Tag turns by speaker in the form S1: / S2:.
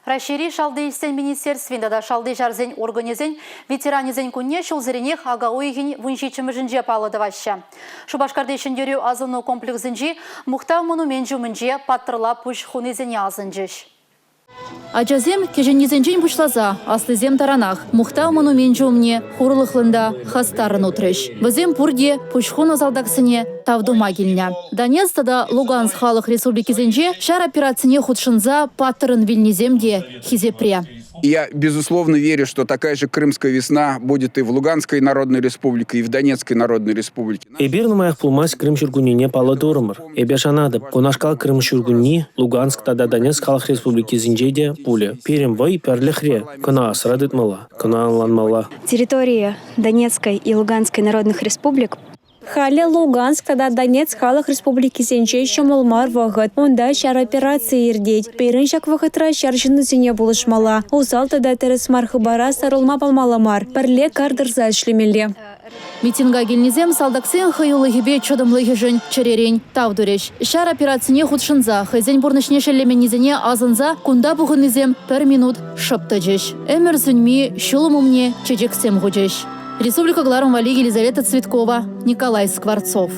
S1: Рашири шалды илсен министерствинда да шалды жарзен организен ветеранизен күнне шулзыренех агауигин вунжичимыжинже палыды ваща. Шубашкарды ішіндерю азыну комплексінжі мұхта монумент жүмінже паттырла пүш хунизене азынжыш.
S2: Ачазем кеженнизенжен пушлаза, аслызем таранах, мухта монумент жүмне, хурлықлында хастарын утрыш. Візем пурде пушхун азалдаксыне тавдума келіне. Донецкта Луганск халық республикизенже шар операцияне худшынза паттырын вильнеземде хизепре.
S3: Я, безусловно, верю, что такая же Крымская весна будет и в Луганской Народной Республике, и в Донецкой Народной Республике.
S4: Эберну моих пулмас Крым шургунине пала дурмар. Эбешанады. Конашкал Крым шургуни, Луганск тада Донецк халық республики зинжеде пуле. Перем вай перлехре. Кона асрадыт мала. Кона анланмала.
S5: Территория Донецкой и Луганской Народных Республик
S6: Хале Луганск тада Донецк халық республики сенчей шамалмар вағыт. Онда шар операция ердейд. Пейрін шак вағытра шар жынызіне болышмала. Узал тада терес мархы бара сарылма палмаламар. Пірле кардырза ішлемелі.
S2: Митинга келнезем салдаксен хыюлы хебе чодымлы хежен черерень тавдуреш. Шар операцияне худшынза, хызен бурнышне шелеменізене азынза, кунда бұғынызем пер минут шыпты жеш. Эмер зүнми шулымымне чечексем ғудеш. Республика Гларум Вали, Елизавета Цветкова, Николай Скворцов.